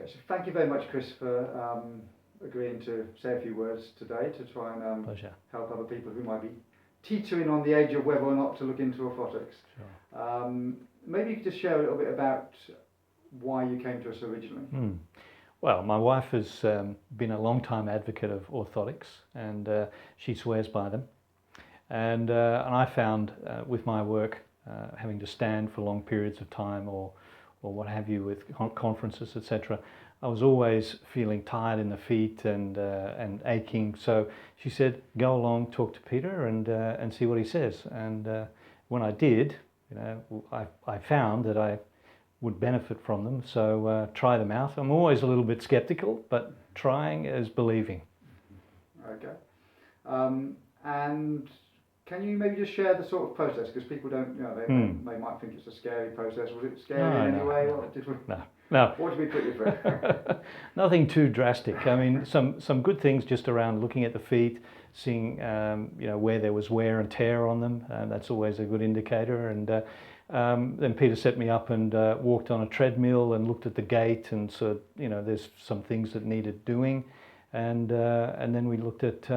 So thank you very much, Chris, for agreeing to say a few words today to try and help other people who might be teetering on the edge of whether or not to look into orthotics. Sure. Maybe you could just share a little bit about why you came to us originally. Well, my wife has been a long-time advocate of orthotics, and she swears by them. And I found with my work, having to stand for long periods of time or what have you with conferences, etc., I was always feeling tired in the feet and aching. So she said, go along, talk to Peter and see what he says. And when I did, I found that I would benefit from them. So try them out. I'm always a little bit skeptical, but trying is believing. Okay. And can you maybe just share the sort of process, because people don't, they might think it's a scary process. Was it scary in any way? No. What did we put you through? Nothing too drastic. I mean, some good things just around looking at the feet, seeing where there was wear and tear on them. That's always a good indicator. And then Peter set me up and walked on a treadmill and looked at the gait, and so there's some things that needed doing. And then we looked at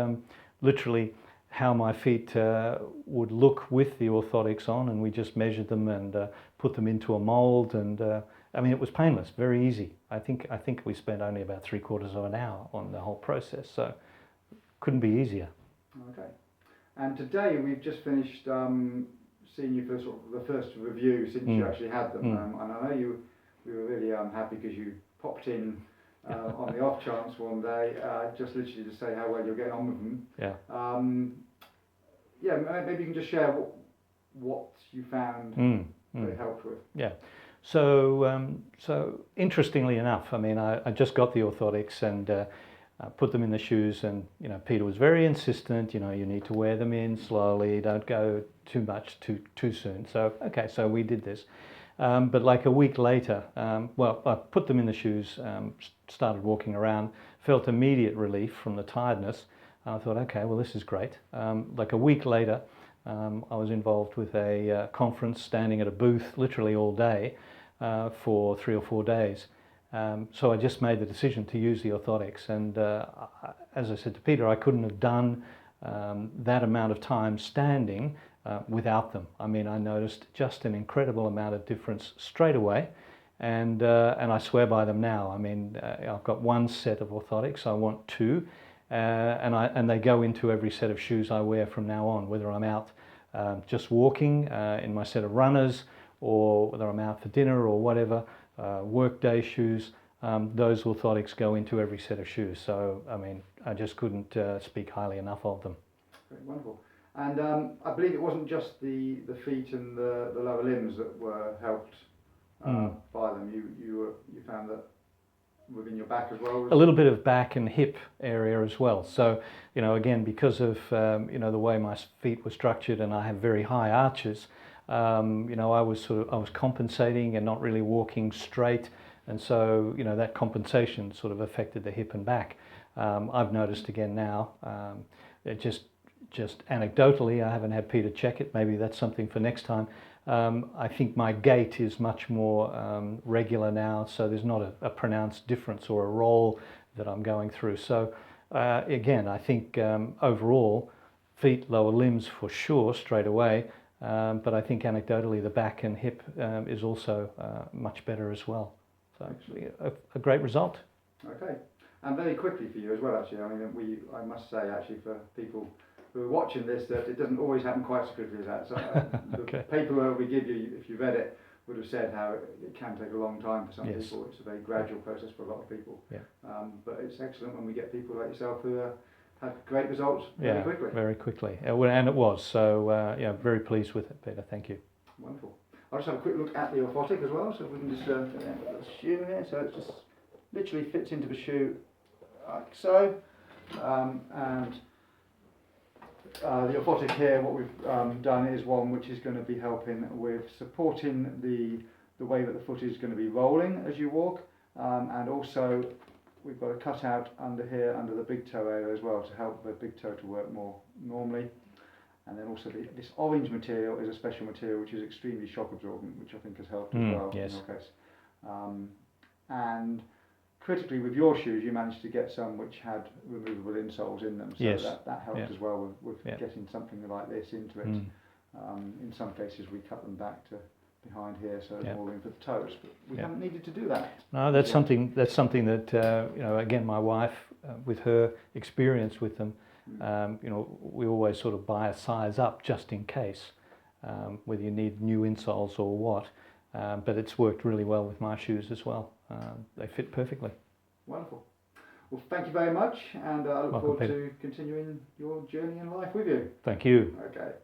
literally how my feet would look with the orthotics on, and we just measured them and put them into a mold. And I mean, it was painless, very easy. I think we spent only about 3/4 of an hour on the whole process, so couldn't be easier. Okay. And today we've just finished seeing you for sort of the first review since you actually had them. And I know we were really happy because you popped in on the off chance one day, just literally to say how well you're getting on with them. Maybe you can just share what you found they helped with. Yeah. So interestingly enough, I mean, I just got the orthotics and put them in the shoes, and Peter was very insistent. You need to wear them in slowly. Don't go too much too soon. So okay, so we did this. But like a week later, I put them in the shoes, started walking around, felt immediate relief from the tiredness. I thought, okay, well, this is great. Like a week later, I was involved with a conference, standing at a booth literally all day for 3 or 4 days. So I just made the decision to use the orthotics. And as I said to Peter, I couldn't have done that amount of time standing without them. I mean, I noticed just an incredible amount of difference straight away, and I swear by them now. I mean, I've got one set of orthotics. I want 2, and they go into every set of shoes I wear from now on, whether I'm out just walking in my set of runners, or whether I'm out for dinner or whatever, workday shoes. Those orthotics go into every set of shoes. So, I mean, I just couldn't speak highly enough of them. Very wonderful. And I believe it wasn't just the feet and the lower limbs that were helped by them. You found that within your back as well? A little bit of back and hip area as well. So, again, because of the way my feet were structured, and I have very high arches, I was compensating and not really walking straight, and so that compensation sort of affected the hip and back. I've noticed again now, it just anecdotally, I haven't had Peter check it, maybe that's something for next time. I think my gait is much more regular now, so there's not a pronounced difference or a roll that I'm going through. So again, I think overall, feet, lower limbs for sure straight away, but I think anecdotally the back and hip is also much better as well. So actually a great result. Okay, and very quickly for you as well, actually. I mean, I must say, actually, for people who are watching this, that it doesn't always happen quite so quickly as that. So okay. The paperwork we give you, if you read it, would have said how it can take a long time for some people. It's a very gradual process for a lot of people. Yeah. But it's excellent when we get people like yourself who had great results very quickly. Very quickly. And it was. So, very pleased with it, Peter. Thank you. Wonderful. I'll just have a quick look at the orthotic as well, so if we can just put the shoe here. So it just literally fits into the shoe like so. And the orthotic here, what we've done is one which is going to be helping with supporting the way that the foot is going to be rolling as you walk, and also we've got a cutout under here, under the big toe area as well, to help the big toe to work more normally. And then also this orange material is a special material which is extremely shock absorbent, which I think has helped as well in your case. And critically with your shoes, you managed to get some which had removable insoles in them, so Yes. that helped Yeah. as well with Yeah. getting something like this into it. In some cases we cut them back to behind here, so there's Yeah. more room for the toes, but we Yeah. haven't needed to do that. No, that's something that you know, again, my wife, with her experience with them, you know, we always sort of buy a size up just in case, whether you need new insoles or what. But it's worked really well with my shoes as well. They fit perfectly. Wonderful. Well, thank you very much, and I look Welcome, forward Peter. to continuing your journey in life with you. Thank you. Okay.